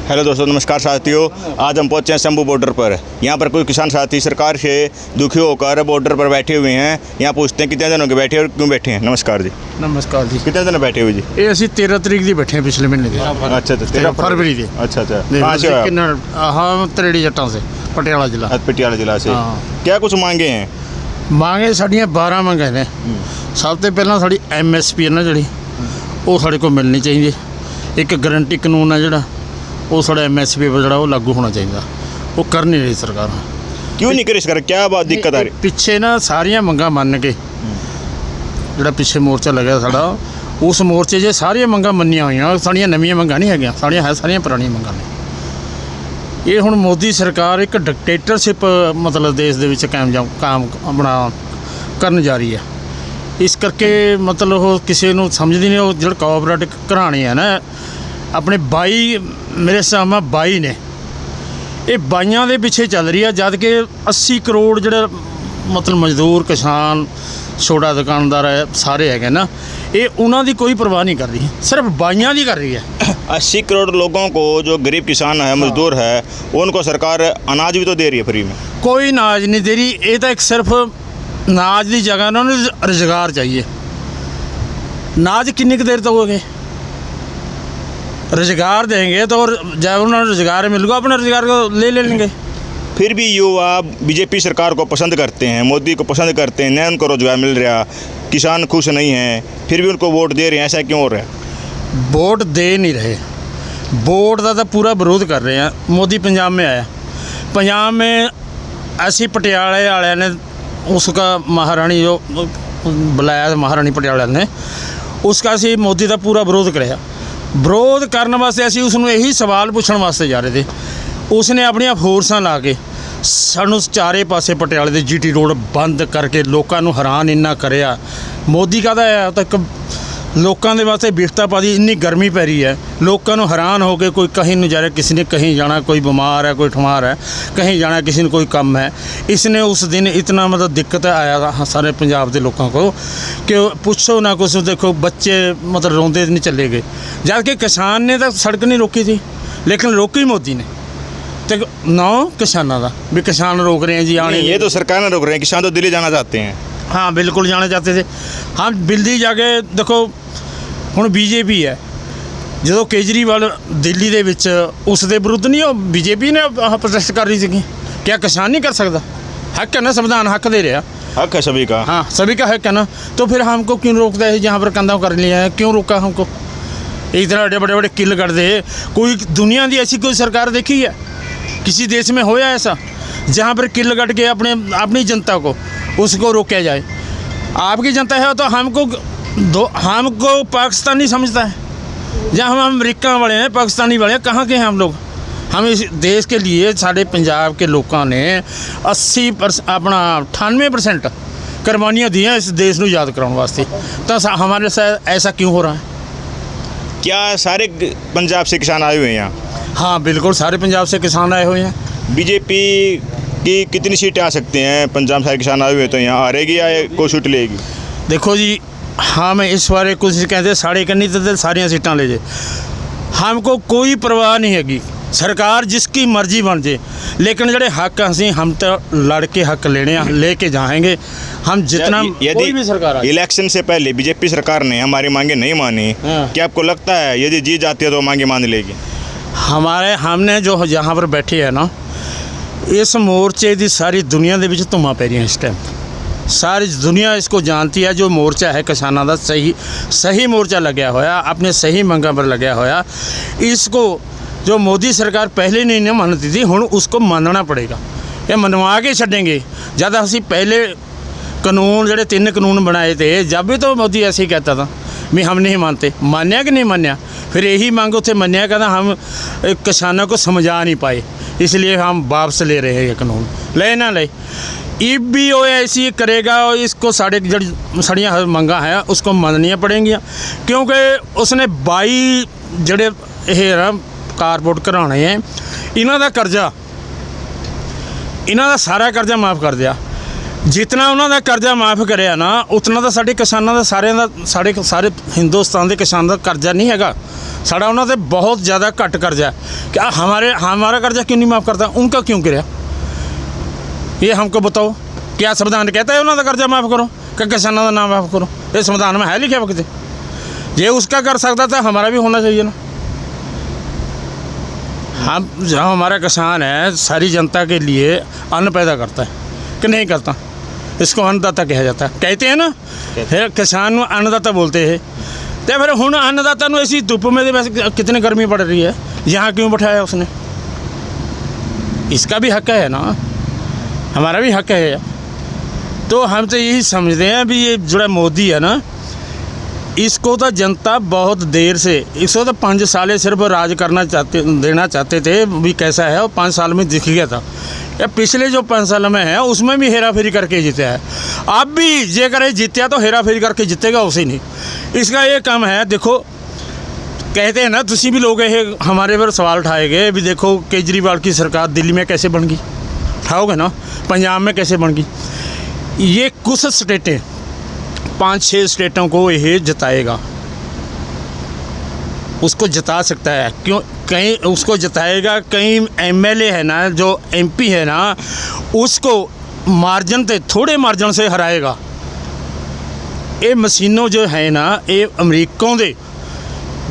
Hello दोस्तों, नमस्कार साथियों। आज हम पहुंचे हैं शंभू बॉर्डर पर। यहाँ पर कुछ किसान साथी सरकार से दुखी होकर बॉर्डर पर बैठे हुए हैं। यहाँ पूछते हैं कितने दिनों के बैठे और क्यों बैठे हैं। नमस्कार जी। नमस्कार जी। कितने दिन बैठे हुए जी? ये ਅਸੀਂ 13 तरीक ਦੀ बैठे हैं पिछले महीने ਦੀ। अच्छा, 13 फरवरी ਦੀ। अच्छा। कहाँ से हो आप? हम त्रेड़ी जट्टां से, पटियाला जिला। पटियाला जिला से। हाँ। क्या कुछ मांगे हैं? ਮੰਗੇ ਸਾਡੀਆਂ 12 ਮੰਗਾਂ ਨੇ। ਸਭ ਤੋਂ ਪਹਿਲਾਂ ਸਾਡੀ MSP ਹੈ ਨਾ ਜਿਹੜੀ, ਉਹ ਸਾਡੇ ਕੋਲ ਮਿਲਣੀ ਚਾਹੀਦੀ ਹੈ। ਇੱਕ ਗਰੰਟੀ ਕਾਨੂੰਨ ਹੈ ਜਿਹੜਾ, ਉਹ ਸਾਡਾ MSP पर ਜਿਹੜਾ ਉਹ ਲਾਗੂ ਹੋਣਾ ਚਾਹੀਦਾ। ਉਹ ਕਰ ਨਹੀਂ ਰਹੀ ਸਰਕਾਰ। क्यों नहीं करे सरकार? क्या बात दिक्कत आ रही? ਪਿੱਛੇ ਨਾ ਸਾਰੀਆਂ ਮੰਗਾਂ ਮੰਨ ਕੇ ਜਿਹੜਾ ਪਿੱਛੇ ਮੋਰਚਾ ਲੱਗਿਆ ਸਾਡਾ, ਉਸ ਮੋਰਚੇ 'ਚ ਸਾਰੀਆਂ ਮੰਗਾਂ ਮੰਨੀਆਂ ਹੋਈਆਂ। ਸਾਡੀਆਂ ਨਵੀਆਂ ਮੰਗਾਂ ਨਹੀਂ ਹੈਗੀਆਂ, ਸਾਰੀਆਂ ਪੁਰਾਣੀਆਂ ਮੰਗਾਂ ਨੇ। ਇਹ ਹੁਣ ਮੋਦੀ ਸਰਕਾਰ ਇੱਕ ਡਿਕਟੇਟਰਸ਼ਿਪ ਮਤਲਬ ਦੇਸ਼ ਦੇ ਵਿੱਚ ਕਾਮ ਆਪਣਾ ਕਰਨ ਜਾ ਰਹੀ ਹੈ। ਇਸ ਕਰਕੇ ਮਤਲਬ ਉਹ ਕਿਸੇ ਨੂੰ ਸਮਝਦੀ ਨਹੀਂ। ਉਹ ਜਿਹੜਾ ਕੋਆਪਰੇਟਿਵ ਘਰਾਣੇ ਆ ਨਾ, ਆਪਣੇ 22 ਮੇਰੇ ਹਿਸਾਬ ਨਾਲ 22 ਨੇ, ਇਹ 22 ਦੇ ਪਿੱਛੇ ਚੱਲ ਰਹੀ ਆ। ਜਦ ਕਿ 80 ਕਰੋੜ ਜਿਹੜੇ ਮਤਲਬ ਮਜ਼ਦੂਰ, ਕਿਸਾਨ, ਛੋਟਾ ਦੁਕਾਨਦਾਰ ਹੈ, ਸਾਰੇ ਹੈਗੇ ਨਾ, ਇਹ ਉਹਨਾਂ ਦੀ ਕੋਈ ਪਰਵਾਹ ਨਹੀਂ ਕਰ ਰਹੀ, ਸਿਰਫ 22 ਦੀ ਕਰ ਰਹੀ है। 80 करोड़ लोगों को, जो गरीब किसान है, मजदूर है, उनको सरकार अनाज भी तो दे रही है फ्री में। ਕੋਈ ਅਨਾਜ ਨਹੀਂ ਦੇ ਰਹੀ। ਇਹ ਤਾਂ ਇੱਕ ਸਿਰਫ ਅਨਾਜ ਦੀ ਜਗ੍ਹਾ ਉਹਨਾਂ ਨੂੰ ਰੁਜ਼ਗਾਰ ਚਾਹੀਏ। ਅਨਾਜ ਕਿੰਨੀ ਕੁ ਦੇਰ ਦੋਗੇ? रोजगार देंगे तो, और जब उन्हें रोजगार मिलेगा अपना रोजगार को ले लेंगे। फिर भी युवा बीजेपी सरकार को पसंद करते हैं, मोदी को पसंद करते हैं, न उनको रोजगार मिल रहा, किसान खुश नहीं हैं, फिर भी उनको वोट दे रहे हैं। ऐसा क्यों हो रहा है? वोट दे नहीं रहे। वोट का तो पूरा विरोध कर रहे हैं। मोदी पंजाब में आया, पंजाब में ऐसी पटियाले वाले ने उसका महारानी जो बुलाया, महारानी पटियाला ने, उसका असी मोदी का पूरा विरोध कराया। ਵਿਰੋਧ ਕਰਨ ਵਾਸਤੇ ਅਸੀਂ ਉਸ ਨੂੰ ਇਹੀ ਸਵਾਲ ਪੁੱਛਣ ਵਾਸਤੇ ਜਾ ਰਹੇ ਤੇ ਉਸਨੇ ਆਪਣੀਆਂ ਫੋਰਸਾਂ ਲਾ ਕੇ ਸਾਨੂੰ ਚਾਰੇ ਪਾਸੇ ਪਟਿਆਲੇ ਦੇ GT ਰੋਡ ਬੰਦ ਕਰਕੇ ਲੋਕਾਂ ਨੂੰ ਹੈਰਾਨ ਇੰਨਾ ਕਰਿਆ। ਮੋਦੀ ਕਹਦਾ ਹੈ ਤਾਂ ਇੱਕ ਲੋਕਾਂ ਦੇ ਵਾਸਤੇ ਬਿਫਤਾ ਪਾ ਦੀ। ਇੰਨੀ ਗਰਮੀ ਪੈ ਰਹੀ ਹੈ, ਲੋਕਾਂ ਨੂੰ ਹੈਰਾਨ ਹੋ ਕੇ ਕੋਈ ਕहीं ਨੂੰ ਜਾ ਰਿਹਾ, ਕਿਸੇ ਨੇ कहीं जाना, कोई बीमार है, कोई ठमार है, कहीं जाना, किसी ने कोई कम है। इसने उस दिन इतना मतलब दिक्कत आया सारे पंजाब के लोगों को कि पूछो ना कुछ। देखो बच्चे मतलब रोंदे नहीं चले गए, जबकि किसान ने तो सड़क नहीं रोकी थी, लेकिन रोकी मोदी ने। तो नौ किसानों का भी किसान रोक रहे हैं जी आने। ये तो सरकार ने रोक रहे हैं, किसान तो दिल्ली जाना चाहते हैं। हाँ बिल्कुल जाना चाहते थे। हम दिल्ली जाके देखो ਹੁਣ BJP ਹੈ। ਜਦੋਂ ਕੇਜਰੀਵਾਲ ਦਿੱਲੀ ਦੇ ਵਿੱਚ ਉਸ ਦੇ ਵਿਰੁੱਧ ਨਹੀਂ, ਉਹ BJP ਨੇ ਪ੍ਰੋਟੈਸਟ ਕਰ ਰਹੀ ਸੀਗੀ। क्या किसान नहीं कर सकता? हक है ना, संविधान हक दे रहा। हक है सभी का। हाँ सभी का हक है ना। तो फिर हमको क्यों रोकता है? जहाँ पर कंधा कर लिया है, क्यों रोका हमको? एक तरह बड़े बड़े किल कर दे। कोई दुनिया की ऐसी कोई सरकार देखी है? किसी देश में होया ऐसा जहाँ पर किल कट के अपनी जनता को उसको रोका जाए? आपकी जनता है तो हमको पाकिस्तानी समझता है। जहाँ हम अमेरिका वाले हैं, पाकिस्तानी वाले हैं, कहाँ के हैं हम लोग? हम इस देश के लिए, साढ़े पंजाब के लोगों ने 80% अपना 98% कुर्बानियाँ दी हैं इस देश को याद कराने वास्ते। तो हमारे साथ ऐसा क्यों हो रहा है? क्या सारे पंजाब से किसान आए हुए हैं यहाँ? हाँ बिल्कुल, सारे पंजाब से किसान आए हुए हैं। बीजेपी की कितनी सीटें आ सकती हैं? पंजाब सारे किसान आए हुए तो यहाँ आ रहेगी या कोई सीट लेगी? देखो जी, हाँ मैं इस बारे कुछ कहते साढ़े करनी तो सारिया सीटां ले जाए, हमको कोई परवाह नहीं हैगी। सरकार जिसकी मर्जी बन जाए, लेकिन जड़े हक असी हम तो लड़ के हक लेने लेके जाएंगे। हम जितना कोई भी सरकार इलेक्शन से पहले बीजेपी सरकार ने हमारी मांगे नहीं मानी, क्या आपको लगता है यदि जीत जाती है तो मांगे मान लेगी? हमने जो यहाँ पर बैठे हैं ना, इस मोर्चे की सारी दुनिया के विच धुआं पै रही है इस टाइम। सारी दुनिया इसको जानती है। जो मोर्चा है किसानों का सही मोर्चा लग्या होया, अपने सही मंगां पर लग्या होया। इसको जो मोदी सरकार पहले नहीं मानती थी, हुण उसको मानना पड़ेगा। ये मनवा के छड्डेंगे। जब असी पहले कानून जोड़े 3 कानून बनाए थे, जब भी तो मोदी ऐसे ही कहता था भी हम नहीं मानते। मान्या कि नहीं मान्या? फिर यही मांग उत्थे मन्या, कहता हम किसानों को समझा नहीं पाए, इसलिए हम वापस ले रहे हैं ये कानून। ले ना ले, ई भी वो ऐसी करेगा, और इसको साढ़े सड़ियाँ मंगा है उसको माननियाँ पड़ेंगी, क्योंकि उसने 22 जड़े ये कारपोरेट घराने हैं, इन्हों का कर्जा, इन्हों का सारा कर्जा माफ़ कर दिया। ਜਿਤਨਾ ਉਹਨਾਂ ਦਾ ਕਰਜ਼ਾ ਮਾਫ ਕਰਿਆ ਨਾ ਉਤਨਾ ਤਾਂ ਸਾਡੇ ਕਿਸਾਨਾਂ ਦਾ ਸਾਰਿਆਂ ਦਾ ਸਾਰੇ ਹਿੰਦੁਸਤਾਨ ਦੇ ਕਿਸਾਨਾਂ ਦਾ ਕਰਜ਼ਾ नहीं हैगा। साड़ा उन्होंने बहुत ज़्यादा घट कर्जा है। क्या हमारा कर्जा क्यों नहीं माफ़ करता, उनका क्यों गिरा, ये हमको बताओ। क्या संविधान कहता है उन्होंने कर्जा माफ़ करो क्या किसानों का ना माफ़ करो? ये संविधान में है लिखा वक्त ये उसका कर सकता था, हमारा भी होना चाहिए ना। हम जो हमारा किसान है सारी जनता के लिए अन्न पैदा करता है कि नहीं करता, इसको अन्नदाता कहा जाता है, कहते हैं ना। फिर किसान को अन्नदाता बोलते हैं। तो फिर हुण अन्नदाता नूं ऐसी धुप में वैसे कितनी गर्मी पड़ रही है, यहाँ क्यों बैठाया उसने? इसका भी हक है ना, हमारा भी हक है। तो हम तो यही समझते हैं भी ये जो मोदी है ना, इसको तो जनता बहुत देर से, इसको तो 5 साल सिर्फ राज देना चाहते थे भी कैसा है, और 5 साल में दिख गया था। या पिछले जो 5 साल में है उसमें भी हेरा फेरी करके जीता है। अब भी जे करे जीत्या तो हेरा फेरी करके जीतेगा उसे नहीं। इसका ये काम है, देखो कहते हैं ना, तुसी भी लोग ये हमारे पर सवाल उठाए गए भी देखो केजरीवाल की सरकार दिल्ली में कैसे बन गई, उठाओगे ना, पंजाब में कैसे बन गई। ये कुछ स्टेटें 5-6 स्टेटों को ये जिताएगा, उसको जिता सकता है। क्यों कहीं उसको जिताएगा, कहीं एमएलए है ना, जो एमपी है ना, उसको मार्जिन से थोड़े मार्जिन से हराएगा। ये मशीनों जो है ना, ये अमरीकों के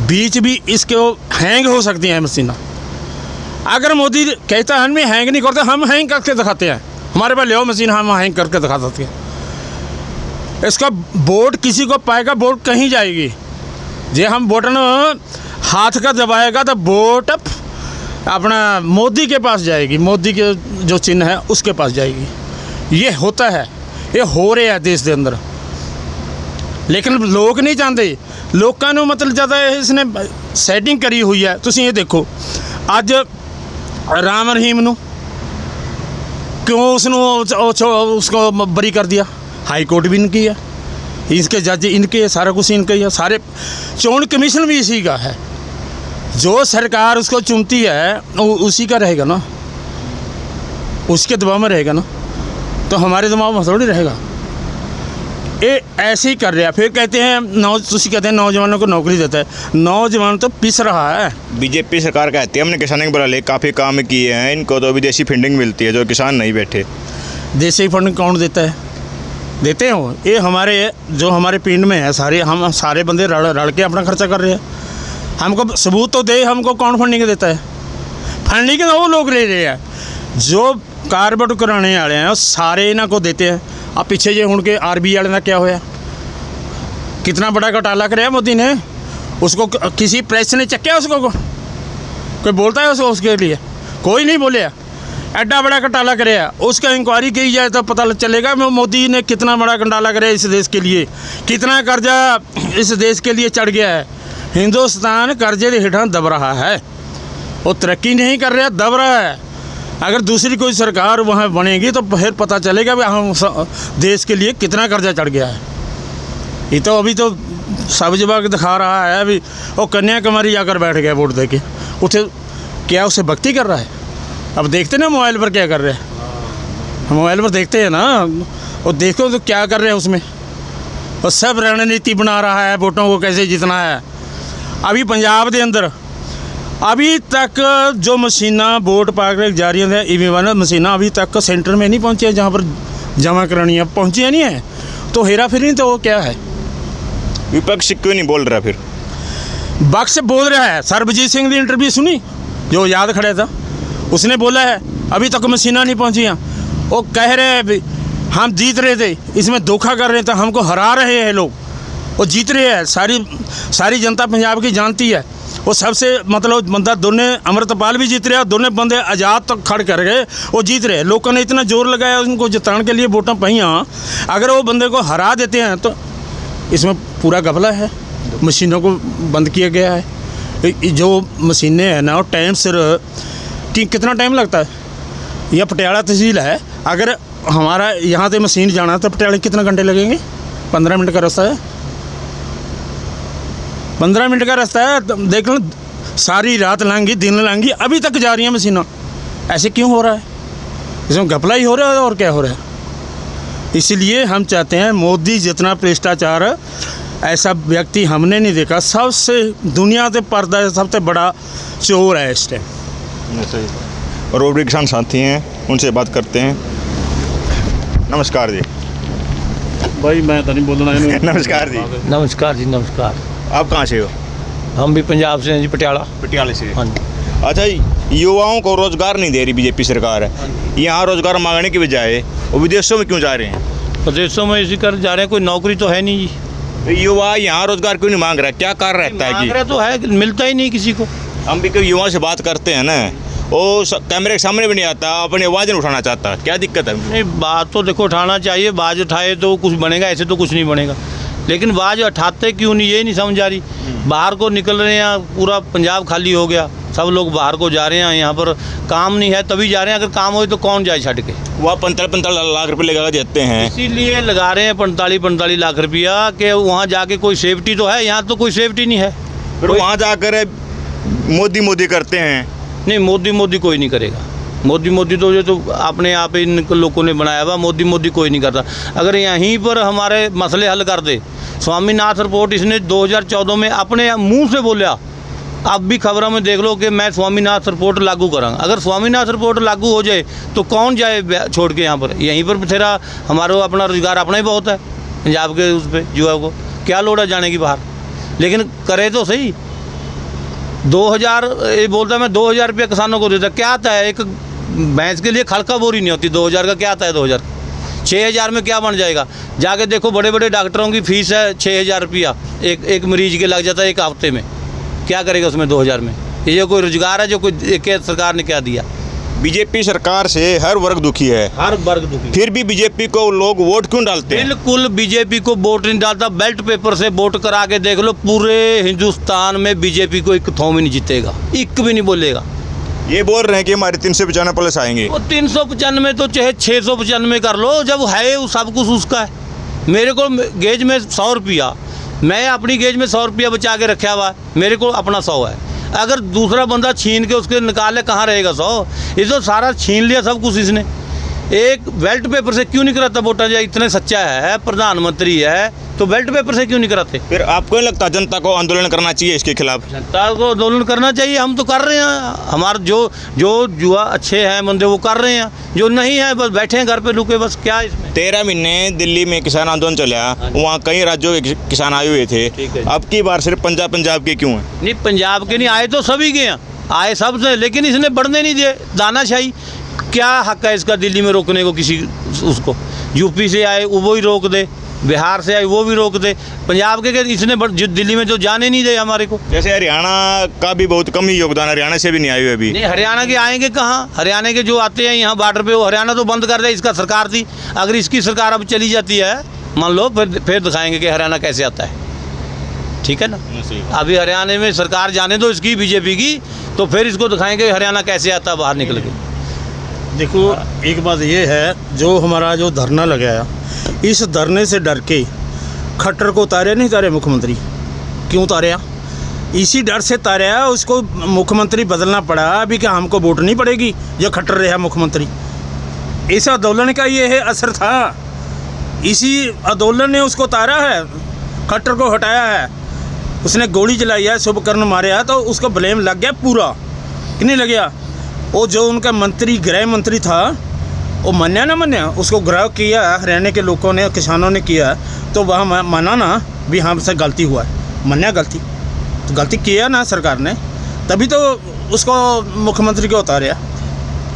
बीच भी इसके हैंग हो सकती हैं मशीना। अगर मोदी कहता है हम हैंग नहीं करते, हम हैंग करके दिखाते हैं, हमारे पास ले आओ मशीन, हम हैंग करके दिखा सकते हैं। इसका वोट किसी को पाएगा, वोट कहीं जाएगी। जे हम बटन हाथ का दबाएगा तो वोट अपना मोदी के पास जाएगी, मोदी के जो चिन्ह है उसके पास जाएगी। ये होता है, ये हो रहा है देश के अंदर, लेकिन लोग नहीं चाहते। लोगों को मतलब ज़्यादा इसने सैटिंग करी हुई है। तुसीं ये देखो अज राम रहीम नू क्यों उसको बरी कर दिया, हाई कोर्ट भी इनकी है, इसके जज इनके, सारा कुछ इनका ही है, सारे चोन कमीशन भी इसी का है। जो सरकार उसको चुनती है वो उसी का रहेगा ना, उसके दबाव में रहेगा ना, तो हमारे दबाव में थोड़ी रहेगा। ये ऐसे ही कर रहा है। फिर कहते हैं कहते हैं नौजवानों को नौकरी देता है, नौजवान तो पिस रहा है। बीजेपी सरकार कहती है हमने किसानों के बदले काफ़ी काम किए हैं, इनको तो विदेशी फंडिंग मिलती है जो किसान नहीं बैठे। देसी फंड कौन देता है? देते हैं वो, ये हमारे पिंड में है, हम सारे बंदे रल के अपना खर्चा कर रहे हैं। हमको सबूत तो दे, हमको कौन फंडिंग देता है? फंडिंग वो लोग ले रहे हैं जो कारबट कराने वाले हैं, सारे इन्हों को देते हैं। अब पिछे जे हुण के आरबी वाले का क्या होया, कितना बड़ा घोटाला कराया मोदी ने, उसको किसी प्रेस ने चक्या, उसको कोई बोलता है उसके लिए? कोई नहीं बोले। एड्डा बड़ा घोटाला कराया, उसका इंक्वायरी की जाए तो पता चलेगा मोदी ने कितना बड़ा घोटाला कराया इस देश के लिए, कितना कर्जा इस देश के लिए चढ़ गया है। हिंदुस्तान कर्जे के हेठां दब रहा है, वो तरक्की नहीं कर रहा, दब रहा है। अगर दूसरी कोई सरकार वहाँ बनेगी तो फिर पता चलेगा भी हम देश के लिए कितना कर्जा चढ़ गया है। ये तो अभी तो सब जगह दिखा रहा है, अभी वो कन्याकुमारी जाकर बैठ गया वोट दे के, उसे क्या उसे भक्ति कर रहा है? अब देखते ना मोबाइल पर क्या कर रहे हैं, मोबाइल पर देखते हैं ना, और देखो तो क्या कर रहे हैं उसमें, और सब रणनीति बना रहा है वोटों को कैसे जीतना है। अभी पंजाब के अंदर अभी तक जो मशीना वोट पा कर जा रही हैं, ईवीएम मशीना अभी तक सेंटर में नहीं पहुँची है, जहाँ पर जमा करानी है पहुँची नहीं है। तो हेरा फेरी तो वो क्या है? विपक्ष क्यों नहीं बोल रहा? फिर बख्श बोल रहा है। सरबजीत सिंह की इंटरव्यू सुनी, जो याद खड़ा था, उसने बोला है अभी तक मशीना नहीं पहुँची हैं। वो कह रहे हैं हम जीत रहे थे, इसमें धोखा कर रहे थे, हमको हरा रहे हैं लोग, वो जीत रहे हैं। सारी जनता पंजाब की जानती है। वो सबसे मतलब बंदा दोनों अमृतपाल भी जीत रहे हैं, दोनों बंदे आज़ाद तक खड़ कर गए, वो जीत रहे हैं। लोगों ने इतना जोर लगाया उनको जिताने के लिए, वोटां पाइयां, अगर वो बंदे को हरा देते हैं तो इसमें पूरा घपला है। मशीनों को बंद किया गया है, जो मशीनें हैं ना, वो टाइम सिर कितना टाइम लगता है? यह पटियाला तहसील है, अगर हमारा यहाँ से मशीन जाना तो पटियाला कितना घंटे लगेंगे? 15 मिनट का रास्ता है, 15 मिनट का रास्ता है। देख लो, सारी रात लांगी, दिन लांगी, अभी तक जा रही हैं मशीनें। ऐसे क्यों हो रहा है? इसमें घपला ही हो रहा है और क्या हो रहा है? इसलिए हम चाहते हैं मोदी जितना भ्रष्टाचार ऐसा व्यक्ति हमने नहीं देखा, सबसे दुनिया के पर्दा सबसे बड़ा चोर है इस टाइम। सही। और वो भी किसान साथी हैं, उनसे बात करते हैं। नमस्कार जी। भाई मैं तो नहीं बोलना नमस्कार जी। नमस्कार जी, नमस्कार। आप कहाँ से हो? हम भी पंजाब से हैं जी, पटियाला। पटियाले से। हाँ जी। अच्छा, युवाओं को रोजगार नहीं दे रही बीजेपी सरकार, यहाँ रोजगार मांगने की बजाय वो विदेशों में क्यों जा रहे हैं? प्रदेशों में इसी कर जा रहे हैं, कोई नौकरी तो है नहीं जी। युवा यहाँ रोजगार क्यों नहीं मांग रहा, क्या कारण रहता है मांग रहे तो है, मिलता ही नहीं किसी को। हम भी कई युवाओं से बात करते हैं ना, वो कैमरे के सामने भी नहीं आता, अपनी आवाज़ नहीं उठाना चाहता, क्या दिक्कत है? नहीं, बात तो देखो उठाना चाहिए, बाज उठाए तो कुछ बनेगा, ऐसे तो कुछ नहीं बनेगा। लेकिन बाज उठाते क्यों नहीं, ये नहीं समझ आ रही। बाहर को निकल रहे हैं, पूरा पंजाब खाली हो गया, सब लोग बाहर को जा रहे हैं, यहाँ पर काम नहीं है तभी जा रहे हैं। अगर काम हो तो कौन जाए छड़ के? वह 45 लाख रुपए लगा देते हैं, इसीलिए लगा रहे हैं 45 लाख रुपया कि वहाँ जाके कोई सेफ्टी तो है, यहाँ तो कोई सेफ्टी नहीं है। फिर वहाँ जाकर मोदी करते हैं। नहीं, मोदी कोई नहीं करेगा। मोदी तो ये तो अपने आप इन लोगों ने बनाया हुआ, मोदी कोई नहीं करता। अगर यहीं पर हमारे मसले हल कर दे, स्वामीनाथ रिपोर्ट इसने 2014 में अपने मुंह से बोला, अब भी खबरों में देख लो कि मैं स्वामीनाथ रिपोर्ट लागू करांगा। अगर स्वामीनाथ रिपोर्ट लागू हो जाए तो कौन जाए छोड़ के यहाँ पर? यहीं पर बथेरा हमारा अपना रोजगार अपना ही बहुत है पंजाब के उस पर युवा को, क्या लोड़ है जाने की बाहर? लेकिन करे तो सही। 2000 ये बोलता मैं 2000 रुपये किसानों को देता, क्या आता है? एक भैंस के लिए खड़का बोरी नहीं होती 2000 का, क्या आता है 2000? 6000 में क्या बन जाएगा? जाके देखो, बड़े बड़े डॉक्टरों की फीस है 6000 रुपया, एक मरीज के लग जाता है एक हफ्ते में। क्या करेगा उसमें 2000 में? ये कोई रोजगार है जो कोई सरकार ने क्या दिया? बीजेपी सरकार से हर वर्ग दुखी है, हर वर्ग दुखी। फिर भी बीजेपी को लोग वोट क्यों डालते हैं? बिल्कुल बीजेपी को वोट नहीं डालता। बेल्ट पेपर से वोट करा के देख लो, पूरे हिंदुस्तान में बीजेपी को एक थोम ही नहीं जीतेगा, एक भी नहीं बोलेगा। ये बोल रहे हैं कि हमारे 395 प्लस आएंगे। वो 395 तो चाहे 695 कर लो, जब है वो सब कुछ उसका है। मेरे को गेज में 100 रुपया, मैं अपनी गेज में 100 रुपया बचा के रखा हुआ है, मेरे को अपना 100 है। अगर दूसरा बंदा छीन के उसके निकाले, कहाँ रहेगा 100? ये तो सारा छीन लिया सब कुछ इसने। एक बेल्ट पेपर से क्यों नहीं कराता वोटा? जाए इतने सच्चा है, प्रधानमंत्री है, तो बेल्ट पेपर से क्यों नहीं कराते? फिर आपको नहीं लगता जनता को आंदोलन करना चाहिए इसके खिलाफ? जनता को आंदोलन करना चाहिए, हम तो कर रहे हैं। हमारे जो युवा अच्छे हैं बंदे वो कर रहे हैं, जो नहीं है बस बैठे हैं घर पे लुके, बस क्या इसमें। 13 महीने दिल्ली में किसान आंदोलन चला, वहाँ कई राज्यों के किसान आए हुए थे। ठीक है। अब की बार सिर्फ पंजाब के क्यों हैं? नहीं, पंजाब के नहीं आए तो सभी के हैं, आए सब से, लेकिन इसने बढ़ने नहीं दिए। दानाशाही, क्या हक है इसका दिल्ली में रोकने को किसी उसको? यूपी से आए वो ही रोक दे, बिहार से आए वो भी रोक दे, पंजाब के इसने दिल्ली में जो जाने नहीं दे हमारे को। जैसे हरियाणा का भी बहुत कम ही योगदान, हरियाणा से भी नहीं आए हुए अभी। नहीं, हरियाणा के आएंगे कहाँ? हरियाणा के जो आते हैं यहाँ बॉर्डर पे, वो हरियाणा तो बंद कर दे, इसका सरकार थी। अगर इसकी सरकार अब चली जाती है, मान लो, फिर दिखाएंगे कि हरियाणा कैसे आता है। ठीक है ना? अभी हरियाणा में सरकार जाने दो इसकी, बीजेपी की, तो फिर इसको दिखाएंगे हरियाणा कैसे आता है बाहर निकल के। देखो, एक बात ये है, जो हमारा जो धरना लगाया, इस धरने से डर के खट्टर को उतारे नहीं उतारे मुख्यमंत्री? क्यों उतारे? इसी डर से उतारे, उसको मुख्यमंत्री बदलना पड़ा अभी, क्या हमको वोट नहीं पड़ेगी जो खट्टर रहा मुख्यमंत्री? इस आंदोलन का ये है असर था, इसी आंदोलन ने उसको उतारा है, खट्टर को हटाया है। उसने गोली चलाई है, शुभकर्ण मारे है, तो उसको ब्लेम लग गया पूरा कि नहीं लग गया? वो जो उनका मंत्री, गृह मंत्री था, वो मन्या ना मन्या, उसको ग्रह किया हरियाणा के लोगों ने, किसानों ने किया, तो वह माना ना भी हमसे गलती हुआ है, मन्या गलती, तो गलती किया ना सरकार ने, तभी तो उसको मुख्यमंत्री को उतारा।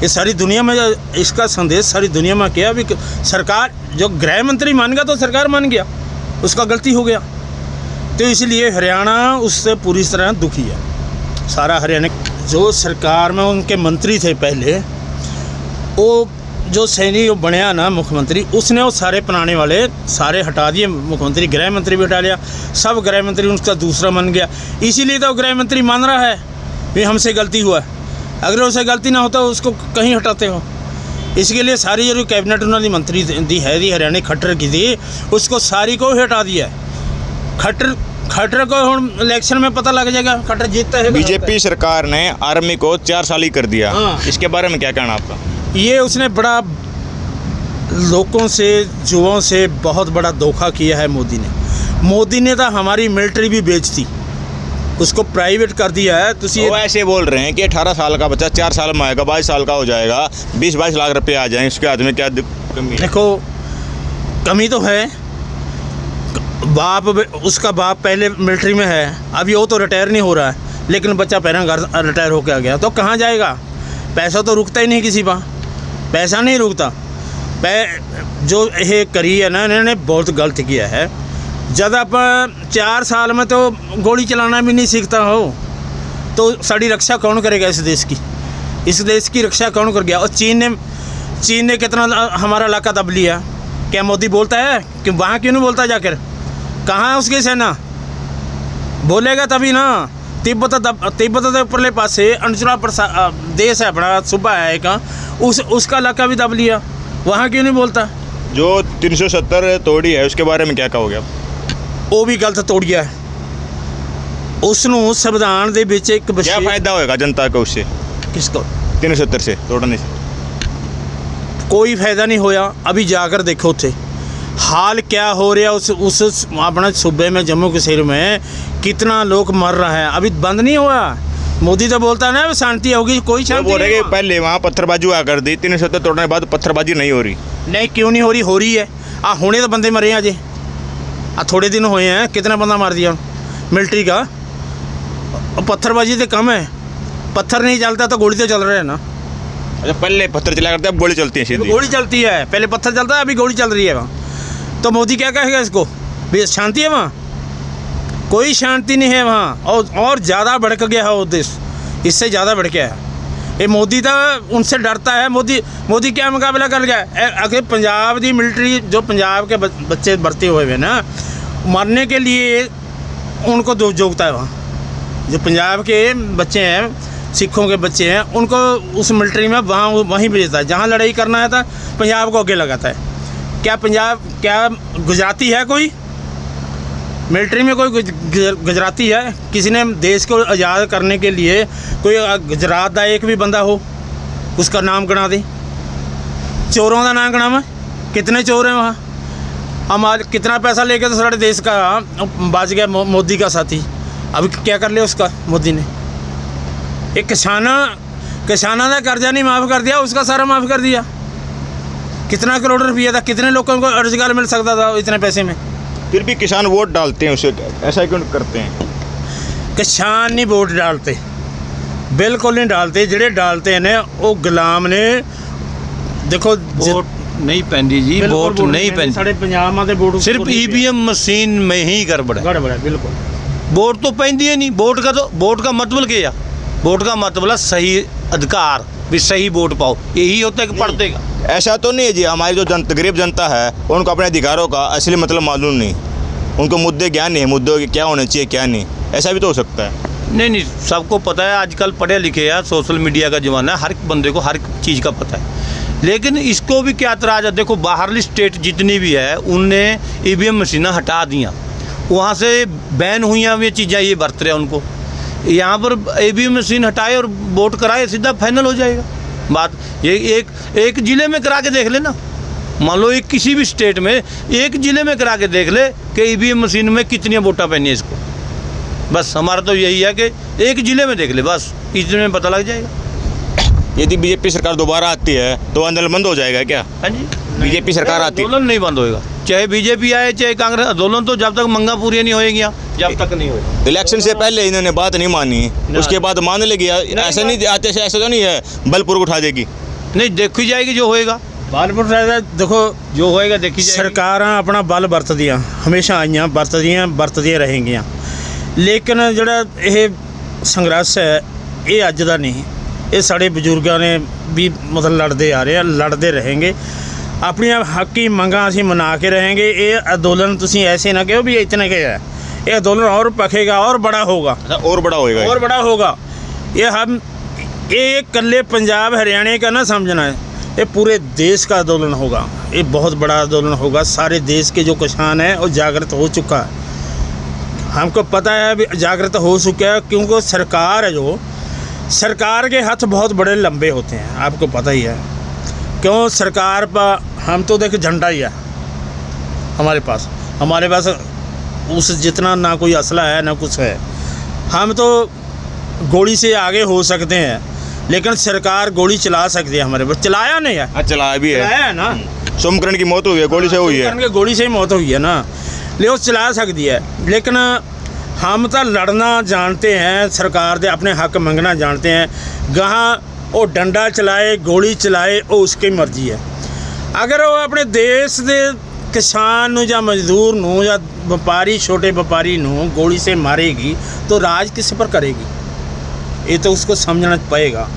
ये सारी दुनिया में इसका संदेश सारी दुनिया में किया भी, सरकार जो गृह मंत्री मान गया तो सरकार मान गया, उसका गलती हो गया। तो इसलिए हरियाणा उससे पूरी तरह दुखी है, सारा हरियाणा। जो सरकार में उनके मंत्री थे पहले, वो जो सैनी बनया ना मुख्यमंत्री, उसने वो सारे पुराने वाले सारे हटा दिए, मुख्यमंत्री गृह मंत्री भी हटा लिया, सब गृह मंत्री उसका दूसरा बन गया। इसीलिए तो गृह मंत्री मान रहा है भी हमसे गलती हुआ है, अगर उससे गलती ना होता उसको कहीं हटाते हो। इसके लिए सारी जो कैबिनेट उन्होंने मंत्री दी है दी हरियाणा खट्टर की थी, उसको सारी को हटा दिया। खट्टर को हम इलेक्शन में पता लग जाएगा खट्टर जीतता है। बीजेपी सरकार ने आर्मी को 4 साल ही कर दिया, हाँ। इसके बारे में क्या कहना आपका? ये उसने बड़ा लोगों से, युवाओं से बहुत बड़ा धोखा किया है मोदी ने। मोदी ने तो हमारी मिलिट्री भी बेच दी, उसको प्राइवेट कर दिया है। तो वो ऐसे बोल रहे हैं कि 18 साल का बच्चा 4 साल में आएगा, 22 साल का हो जाएगा, 20-22 लाख रुपए आ जाएंगे, उसके हाथ में क्या कमी है? देखो, कमी तो है। उसका बाप पहले मिलिट्री में है, अभी वो तो रिटायर नहीं हो रहा है, लेकिन बच्चा पहले घर रिटायर होकर आ गया, तो कहाँ जाएगा? पैसा तो रुकता ही नहीं किसी का, पैसा नहीं रुकता। जो ये करी है ना, इन्होंने बहुत गलत किया है। जब आप 4 साल में तो गोली चलाना भी नहीं सीखता हो, तो साड़ी रक्षा कौन करेगा इस देश की? इस देश की रक्षा कौन कर गया? और चीन ने कितना हमारा इलाका दब लिया। क्या मोदी बोलता है कि वहाँ क्यों नहीं बोलता? जाकर कहाँ है उसकी सेना? बोलेगा तभी ना। तिब्बत के ऊपरले पास से अरुणाचल देश है, अपना सूबा है एक, उसका इलाका भी दब लिया, वहाँ क्यों नहीं बोलता? जो 370 तोड़ी है उसके बारे में क्या कहोगे आप? वो भी गलत तोड़ गया है। उसनों संविधान दे विच एक क्या फायदा होएगा जनता को उससे? किसको? 370 से तोड़ने से कोई फायदा नहीं होया। अभी जाकर देखो थे हाल क्या हो रहा उस अपने सूबे में, जम्मू कश्मीर में कितना लोग मर रहा है, अभी बंद नहीं हुआ। मोदी तो बोलता है ना शांति होगी, कोई शांति बोल रहे नहीं कि पहले वहाँ पत्थरबाजी हुआ कर दी, 370 तोड़ने के बाद पत्थरबाजी नहीं हो रही। नहीं, क्यों नहीं हो रही? हो रही है। होने तो बंदे मरे हैं अजय, थोड़े दिन हुए हैं, कितना बंदा मार दिया मिलिट्री का। पत्थरबाजी तो कम है, पत्थर नहीं चलता तो गोली तो चल रहा है ना। अच्छा, पहले पत्थर चला करते अब गोली चलती है सीधी? गोली चलती है, पहले पत्थर चलता है, अभी गोली चल रही है वहाँ। तो मोदी क्या कहेगा इसको? भी शांति है वहाँ? कोई शांति नहीं है वहाँ, और ज़्यादा भड़क गया है वो देश, इससे ज़्यादा भड़क गया है। ये मोदी तो उनसे डरता है। मोदी क्या मुकाबला कर गया? अगर पंजाब की मिलिट्री, जो पंजाब के बच्चे भर्ती हुए हैं ना, मरने के लिए उनको जोगता है वहाँ। जो पंजाब के बच्चे हैं, सिखों के बच्चे हैं, उनको उस मिलिट्री में वहीं भेजता है। जहाँ लड़ाई करना है तो पंजाब को आगे लगाता है। क्या गुजराती है कोई मिलिट्री में? कोई गुजराती है? किसी ने देश को आज़ाद करने के लिए कोई गुजरात का एक भी बंदा हो, उसका नाम गिना दे। चोरों का नाम गिना, कितने चोर हैं वहाँ? हमारे कितना पैसा लेके तो सारे देश का बच गया मोदी का साथी। अभी क्या कर लिया उसका मोदी ने? एक किसाना का कर्जा नहीं माफ़ कर दिया, उसका सारा माफ़ कर दिया। कितना करोड़ रुपया था, कितने लोगों को रोजगार मिल सकता था इतने पैसे में? फिर भी किसान वोट डालते हैं उसे, ऐसा क्यों करते हैं? किसान नहीं वोट डालते, बिल्कुल नहीं डालते। जिहड़े डालते हैं ना वो गुलाम ने। देखो वोट नहीं पैंदी जी, वोट नहीं पैंदी। साढ़े पंजाब में वोट सिर्फ ईवीएम मशीन में ही गड़बड़ है। बिल्कुल वोट तो पैंदी है नहीं। वोट का मतलब क्या है? वोट का मतलब है सही अधिकार, भी सही वोट पाओ, यही होता है कि पढ़ते का। ऐसा तो नहीं है जी, हमारी जो गरीब जनता है उनको अपने अधिकारों का असली मतलब मालूम नहीं, उनको मुद्दे ज्ञान नहीं है, मुद्दों के क्या होने चाहिए क्या नहीं, ऐसा भी तो हो सकता है। नहीं, सबको पता है, आजकल पढ़े लिखे हैं, सोशल मीडिया का ज़माना है, हर एक बंदे को हर चीज़ का पता है। लेकिन इसको भी क्या एतराज़ है? देखो, बाहरली स्टेट जितनी भी है उनने ईवीएम मशीनें हटा दिया, वहाँ से बैन हुई हुई चीज़ें ये बरत रहे हैं उनको। यहाँ पर ईवीएम मशीन हटाए और वोट कराए, सीधा फाइनल हो जाएगा बात। ये एक ज़िले में करा के देख ले ना, मान लो एक किसी भी स्टेट में एक ज़िले में करा के देख ले कि ईवीएम मशीन में कितनी वोटा पैनी है इसको। बस हमारा तो यही है कि एक ज़िले में देख ले, बस इतने में पता लग जाएगा। यदि बीजेपी सरकार दोबारा आती है तो आंदोलन बंद हो जाएगा क्या? हाँ जी, बीजेपी सरकार आती है, आंदोलन नहीं बंद होएगा, चाहे बीजेपी आए चाहे कांग्रेस। आंदोलन तो जब तक मंगा पूरी नहीं होएगी, जब तक नहीं होएगा। इलेक्शन से पहले इन्होंने बात नहीं मानी, उसके बाद मान लेगी। ऐसा नहीं आते से, ऐसा तो नहीं है बलपुर उठा देगी। नहीं, देखी जाएगी जो होएगा। बलपुर देखो जो होएगा देखी जाएगी। सरकारां अपना बल वरतदियां हमेशा आईयां, वरतदियां रहेंगियां। लेकिन जिहड़ा ये संघर्ष है ये अज दा नहीं, ये साढ़े बजुर्गों ने भी मतलब लड़ते आ रहे हैं, लड़ते रहेंगे। अपनी हकी मंगा असीं मना के रहेंगे। ये आंदोलन तुसीं ऐसे ना कहो भी इतने के है, ये आंदोलन और पखेगा और बड़ा होगा, और बड़ा होएगा, और बड़ा होगा। ये कल्ले पंजाब हरियाणा का ना समझना है, ये पूरे देश का आंदोलन होगा। ये बहुत बड़ा आंदोलन होगा। सारे देश के जो किसान हैं वो जागृत हो चुका है, हमको पता है अभी जागृत हो चुका है। क्योंकि सरकार है, जो सरकार के हाथ बहुत बड़े लंबे होते हैं, आपको पता ही है। क्यों सरकार पर हम तो देख झंडा ही है हमारे पास उस जितना ना कोई असला है ना कुछ है। हम तो गोली से आगे हो सकते हैं, लेकिन सरकार गोली चला सकती है हमारे पर। चलाया नहीं है, चलाया भी चलाया है ना। सोमकरण की मौत हुई है, गोली से हुई है। गोली से ही मौत हुई है ना, ले वो चला सकती है। लेकिन हम तो लड़ना जानते हैं, सरकार दे अपने हक मंगना जानते हैं। गहाँ वो डंडा चलाए गोली चलाए वो उसकी मर्जी है। अगर वो अपने देश दे किसान नूं या मजदूर नूं या व्यापारी छोटे व्यापारी नूं गोली से मारेगी तो राज किस पर करेगी? ये तो उसको समझना पड़ेगा।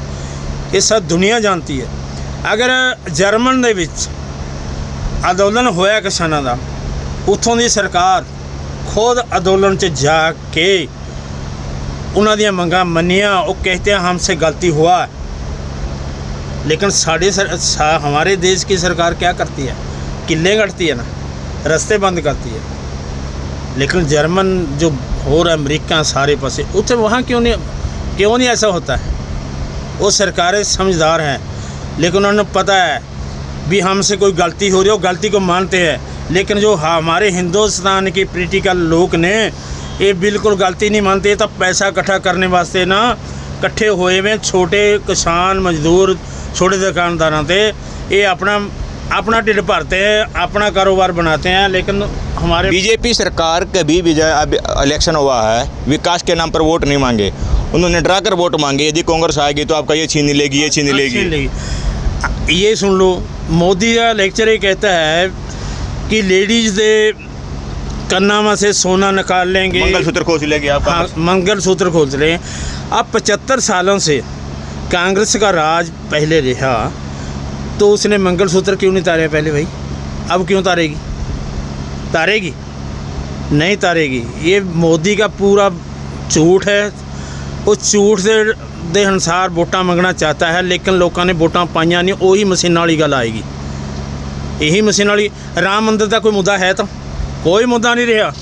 ये सब दुनिया जानती है। अगर जर्मन दे विच अंदोलन होया किसानां दा, उत्थों दी सरकार खुद अंदोलन च जा के उन्हां दियां मंगां मन्नियां, वो कहते हैं हमसे गलती हुआ है। लेकिन हमारे देश की सरकार क्या करती है? किले गढ़ती है ना, रास्ते बंद करती है। लेकिन जर्मन जो हो रहा है, अमेरिका सारे पासे, उत्थे वहाँ क्यों नहीं ऐसा होता है? वो सरकारें समझदार हैं, लेकिन उन्हें पता है भी हमसे कोई गलती हो रही है, वो गलती को मानते हैं। लेकिन जो हमारे हिंदुस्तान के पॉलिटिकल लोग ने ये बिल्कुल गलती नहीं मानते। तब पैसा इकट्ठा करने वास्ते ना इकट्ठे हुए हुए छोटे किसान मजदूर छोटे दुकानदारों से ये अपना ढिड भरते हैं, अपना कारोबार बनाते हैं। लेकिन हमारे बीजेपी सरकार कभी भी अब इलेक्शन हुआ है, विकास के नाम पर वोट नहीं मांगे, उन्होंने डरा कर वोट मांगे। यदि कांग्रेस आएगी तो आपका ये छीन लेगी, ये छीन लेगी। ये सुन लो, मोदी का लेक्चर ये कहता है कि लेडीज़ दे कन्ना में से सोना निकाल लेंगे, मंगलसूत्र खोज लेंगे आप। हाँ, मंगलसूत्र खोज लें। अब 75 सालों से कांग्रेस का राज पहले रहा, तो उसने मंगलसूत्र क्यों नहीं तारे पहले भाई? अब क्यों तारेगी? तारेगी नहीं तारेगी। ये मोदी का पूरा झूठ है। वो झूठ दे अनुसार वोटां मंगना चाहता है, लेकिन लोगों ने वोटां पाइयां नहीं। वही मशीन वाली गल आएगी, यही मशीन वाली। राम मंदिर का कोई मुद्दा है? तो कोई मुद्दा नहीं रहा।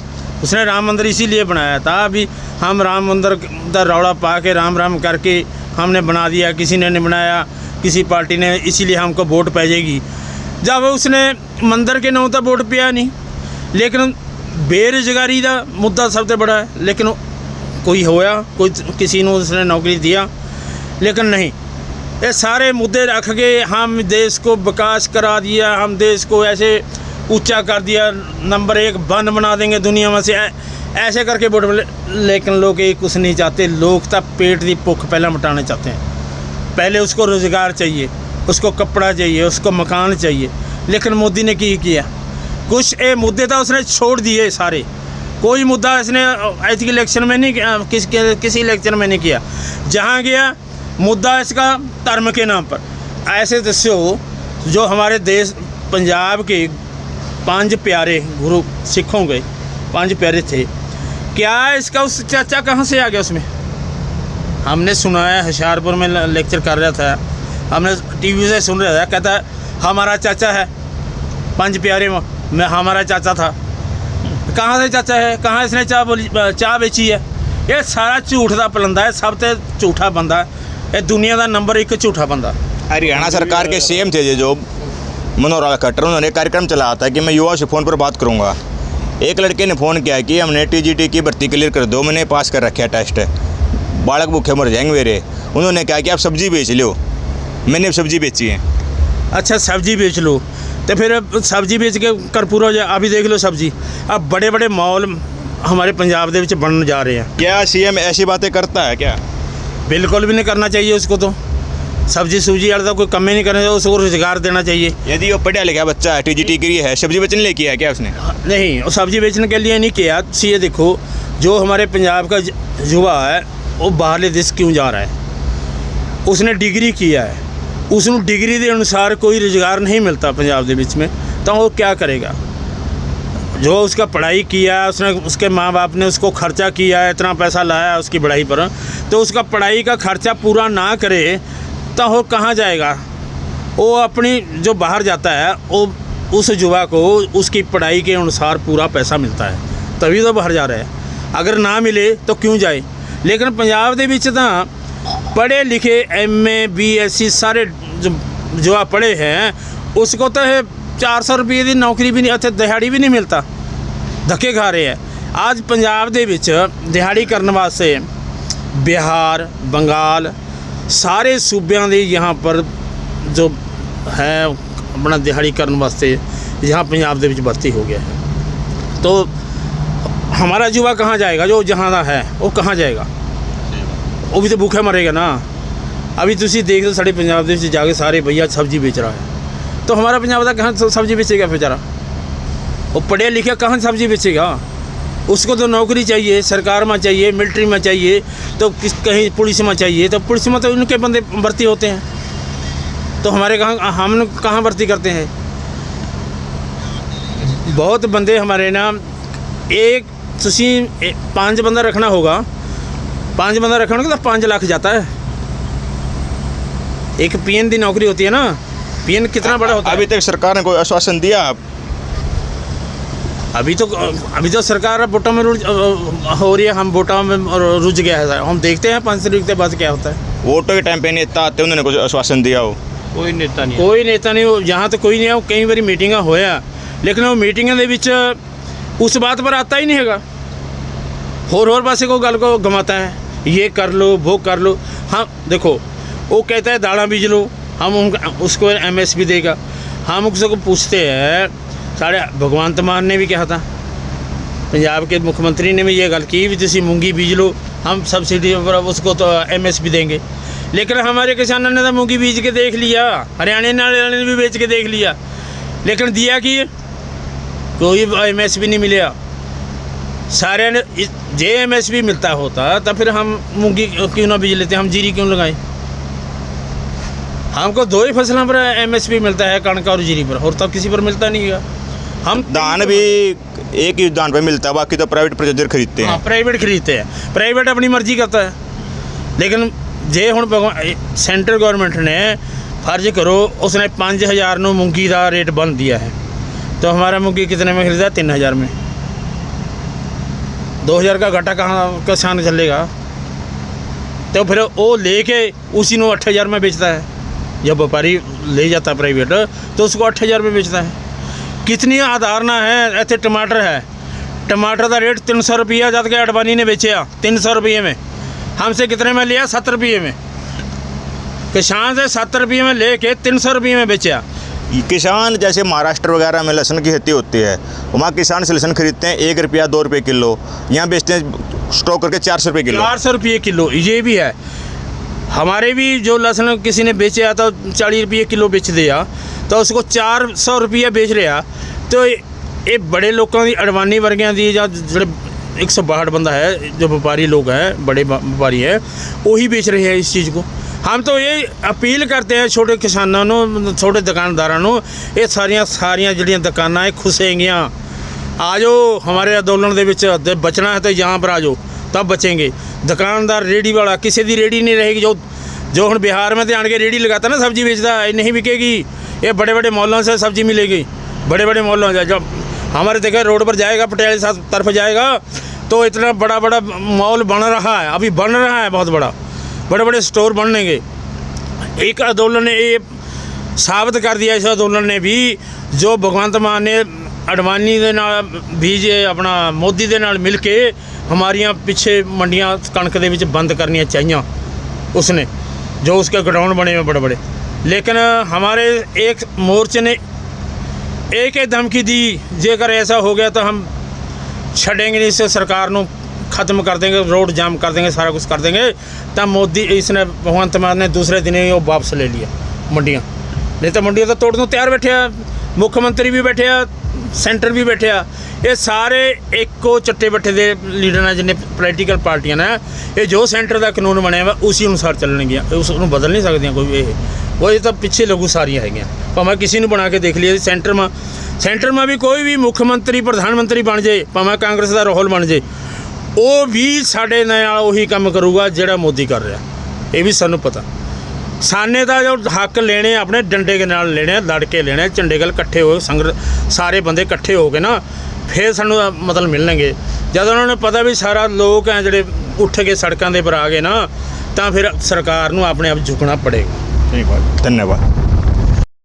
उसने राम मंदिर इसीलिए बनाया था अभी हम राम मंदिर का रौला पा के राम करके हमने बना दिया। किसी ने नहीं बनाया, किसी पार्टी ने, इसीलिए हमको वोट पै जाएगी। जब उसने मंदिर के नाम तो वोट पिया नहीं, लेकिन बेरोजगारी का मुद्दा सबसे बड़ा है। लेकिन कोई होया, कोई किसी ने उसने नौकरी दिया, लेकिन नहीं। ये सारे मुद्दे रख के हम देश को विकास करा दिया, हम देश को ऐसे ऊंचा कर दिया, नंबर 1 बंद बना देंगे दुनिया में से, ऐसे करके वोट मिले। लेकिन लोग ये कुछ नहीं चाहते। लोग तो पेट की भुख पहले मिटाना चाहते हैं। पहले उसको रोज़गार चाहिए, उसको कपड़ा चाहिए, उसको मकान चाहिए। लेकिन मोदी ने किया? कुछ ये मुद्दे तो उसने छोड़ दिए सारे। कोई मुद्दा इसने ऐसे इलेक्शन में नहीं किया, किसी इलेक्शन में नहीं किया। जहाँ गया मुद्दा इसका धर्म के नाम पर। ऐसे दस्यो जो हमारे देश पंजाब के 5 प्यारे गुरु सिखों के 5 प्यारे थे, क्या इसका उस चाचा कहाँ से आ गया उसमें? हमने सुना है, होशियारपुर में लेक्चर कर रहा था, हमने टीवी से सुन रहा था, कहता हमारा चाचा है 5 प्यारे में हमारा चाचा था। कहाँ से चाचा है? कहाँ इसने चाह बेची है? ये सारा झूठ का पलंदा है, सब तो झूठा बंदा है। ये दुनिया का नंबर 1 झूठा बंदा। हरियाणा सरकार के सीएम थे जो मनोहर लाल खट्टर, उन्होंने कार्यक्रम चलाया था कि मैं युवाओं से फ़ोन पर बात करूंगा। एक लड़के ने फ़ोन किया कि हमने टीजीटी की भर्ती क्लियर कर दो, मैंने पास कर रखा है टेस्ट, बालक भूखे मर जाएंगे मेरे। उन्होंने कहा कि आप सब्ज़ी बेच लो। मैंने अब सब्ज़ी बेची है। अच्छा, सब्ज़ी बेच लो, तो फिर सब्ज़ी बेच के कर पूरा हो जाए। अभी देख लो सब्ज़ी, अब बड़े बड़े मॉल हमारे पंजाब के बन जा रहे हैं। क्या सीएम ऐसी बातें करता है क्या? बिल्कुल भी नहीं करना चाहिए उसको। तो सब्जी सूजी वाला कोई कम ही नहीं करना चाहिए, उसको रोज़गार देना चाहिए। यदि वो पढ़ा लिखा बच्चा है, टीजीटी की है, सब्जी बेचने लिए किया है क्या उसने? नहीं, वो सब्जी बेचने के लिए नहीं किया। ये देखो, जो हमारे पंजाब का युवा है वो बाहरले देश क्यों जा रहा है? उसने डिग्री किया है, उसको डिग्री के अनुसार कोई रोज़गार नहीं मिलता पंजाब के बीच में, तो वो क्या करेगा? जो उसका पढ़ाई किया, उसने उसके माँ बाप ने उसको खर्चा किया है, इतना पैसा लाया उसकी पढ़ाई पर, तो उसका पढ़ाई का खर्चा पूरा ना करे तो वो कहाँ जाएगा? वो अपनी जो बाहर जाता है वो उस युवा को उसकी पढ़ाई के अनुसार पूरा पैसा मिलता है, तभी तो बाहर जा रहा है। अगर ना मिले तो क्यों जाए? लेकिन पंजाब के विच तां पढ़े लिखे MA BSc सारे जो पढ़े हैं उसको तो 400 ਰੁਪਏ ਦੀ ਨੌਕਰੀ ਵੀ ਨਹੀਂ, ਇੱਥੇ ਦਿਹਾੜੀ ਵੀ ਨਹੀਂ ਮਿਲता, ਧੱਕੇ ਖਾ ਰਹੇ ਹੈ। ਅੱਜ ਪੰਜਾਬ ਦੇ ਵਿੱਚ ਦਿਹਾੜੀ ਕਰਨ ਵਾਸਤੇ ਬਿਹਾਰ, ਬੰਗਾਲ, ਸਾਰੇ ਸੂਬਿਆਂ ਦੇ यहाँ पर जो है अपना दिहाड़ी करने वास्ते यहाँ पंजाब ਦੇ ਵਿੱਚ भर्ती हो गया है। तो हमारा युवा कहाँ जाएगा? जो जहाँ का है वो कहाँ जाएगा? वो भी तो भूखे मरेगा ना। अभी तुसी देख लो साढ़े पंजाब ਦੇ ਵਿੱਚ जाके सारे भैया सब्जी बेच रहा है, तो हमारा पंजाब का कहाँ सब्जी बेचेगा बेचारा? वो पढ़े लिखे कहाँ सब्जी बेचेगा? उसको तो नौकरी चाहिए, सरकार में चाहिए, मिलिट्री में चाहिए, तो कहीं पुलिस में चाहिए, तो पुलिस में तो उनके बंदे भर्ती होते हैं, तो हमारे हम कहाँ भर्ती करते हैं? बहुत बंदे हमारे ना, एक तुसी 5 बंदा रखना होगा, 5 बंदा रखना होगा तो 5 लाख जाता है। एक पीएन की नौकरी होती है ना, पीएन कितना बड़ा होता है? अभी तक सरकार ने कोई आश्वासन दिया? अभी तो सरकार वोटों में हो रही है, हम वोटों में रुझ गया है, हम देखते हैं 5 तारीख के बाद क्या होता है। वोटों के टाइम पे नेता आते उन्होंने कुछ आश्वासन दिया हो? कोई नेता नहीं, कोई नेता नहीं, यहाँ तो कोई नहीं है। कई बार मीटिंगा होया, लेकिन वो मीटिंग ਦੇ ਵਿੱਚ उस बात पर आता ही नहीं हैगा, होर पासे को गल को घुमाता है, ये कर लो, वो कर लो। हाँ देखो, वो कहता है दाना बीज लो, हम उसको MSP देगा। हम उसको पूछते हैं, साढ़े भगवंत मान ने भी कहा था, पंजाब के मुख्यमंत्री ने भी ये गल की भी तुसी मूंगी बीज लो, हम सब्सिडी पर उसको तो MSP देंगे। लेकिन हमारे किसानों ने तो मूंगी बीज के देख लिया, हरियाणा ने भी बेच के देख लिया, लेकिन दिया कि कोई MSP नहीं मिला। सारे ने जे MSP मिलता होता तो फिर हम मूंगी क्यों ना बीज लेते, हम जीरी क्यों लगाएं? हमको 2 ही फसलों पर MSP मिलता है, कणक और जीरी पर, और तब किसी पर मिलता नहीं है। हम धान भी एक ही धान पे मिलता है, बाकी तो प्राइवेट प्रोड्यूसर खरीदते हैं। हाँ, प्राइवेट खरीदते हैं, प्राइवेट अपनी मर्जी करता है। लेकिन जे हुण सेंट्रल गवर्नमेंट ने फर्ज करो, उसने 5000 ਨੂੰ मूंगी का रेट बन दिया है, तो हमारा मूंगी कितने में खरीदा? 3000 में। 2000 का घाटा कहाँ किसान चलेगा? तो फिर वो लेके उसी को 8000 में बेचता है। जब व्यापारी ले जाता है प्राइवेट, तो उसको 8000 में बेचता है। कितनी आधारना है? ऐसे टमाटर है, टमाटर का रेट 300 रुपया जब के अडवाणी ने बेचा 300 रुपये में, हमसे कितने में लिया? 7 रुपये में। किसान से 7 रुपये में लेके 300 रुपये में बेचा। किसान जैसे महाराष्ट्र वगैरह में लहसुन की खेती होती है, वहाँ किसान से लहसुन खरीदते हैं 1 रुपया 2 रुपये किलो, यहाँ बेचते हैं स्टॉक करके 400 रुपये किलो। 400 रुपये किलो, ये भी है। हमारे भी जो लहसुन किसी ने बेचा तो 40 रुपये किलो बेच दिया, तो उसको 400 रुपये बेच रहा। तो ये बड़े लोगों की अडवाणी वर्गियां दी या जो 162 बंदा है, जो व्यापारी लोग हैं, बड़े व्यापारी हैं, वही बेच रहे हैं इस चीज़ को। हम तो ये अपील करते हैं छोटे किसानों, छोटे दुकानदारों, ये सारिया जिहड़ियां दुकानां खुसेंगियां, आ जाओ हमारे अंदोलन दे विच बचना है तो यहाँ पर आ जाओ, तब बचेंगे। दुकानदार रेडी वाला किसी की रेडी नहीं रहेगी। जो हम बिहार में ध्यान के रेडी लगाता ना, सब्जी बेचता है, नहीं बिकेगी। ये बड़े बड़े मॉलों से सब्जी मिलेगी, बड़े बड़े मॉलों से। जब हमारे देखा रोड पर जाएगा, पटियाले साथ तरफ जाएगा, तो इतना बड़ा बड़ा मॉल बन रहा है, अभी बन रहा है बहुत बड़ा, बड़े बड़े स्टोर बनेंगे। एक आंदोलन ने ये साबित कर दिया, इस आंदोलन ने भी, जो भगवंत मान ने अडवाणी दे नाल भी जे अपना मोदी दे नाल मिल के हमारियां पीछे मंडियां कणक दे विच बंद करनियां चाहिए उसने, जो उसके गोडाउन बने हुए बड़े बड़े। लेकिन हमारे एक मोर्चे ने एक ही धमकी दी, जेकर ऐसा हो गया तो हम छड़ेंगे नहीं, इससे सरकार को ख़त्म कर देंगे, रोड जाम कर देंगे, सारा कुछ कर देंगे। तब मोदी इसने भगवंत मान ने दूसरे दिन ही वो वापस ले लिया मंडियाँ, नहीं तो मंडियाँ तो तोड़ने को तैयार बैठे आ, मुख्यमंत्री भी बैठे आ, सेंटर भी बैठे आ। ये सारे एक को चट्टे बट्टे दे लीडर ने, जिन्हें पोलिटिकल पार्टियां ने, ये जो सेंटर का कानून बनया हुआ उसी अनुसार चलणगियां, उसनूं बदल नहीं सकदियां कोई। वो ये तो पिछे लगू सारियां हैगियां, भावें किसी ने बना के देख लिया। सेंटर में भी कोई भी मुख्यमंत्री प्रधानमंत्री बन जाए, भावें कांग्रेस का राहुल बन जाए, वो भी साडे नाल उही काम करूगा जिहड़ा मोदी कर रहा। ये भी सानूं पता। साने का जो हक लेने अपने डंडे के नाल लेने, लड़ के लेने, झंडे गल कट्ठे हो, सारे बंदे कट्ठे हो के ना, फिर सानूं मतलब मिलणगे। जब उन्होंने पता भी सारा लोग हैं जिहड़े उठ के सड़कों के पर आ गए ना, तो फिर सरकार नूं अपने आप झुकना पड़ेगा। धन्यवाद।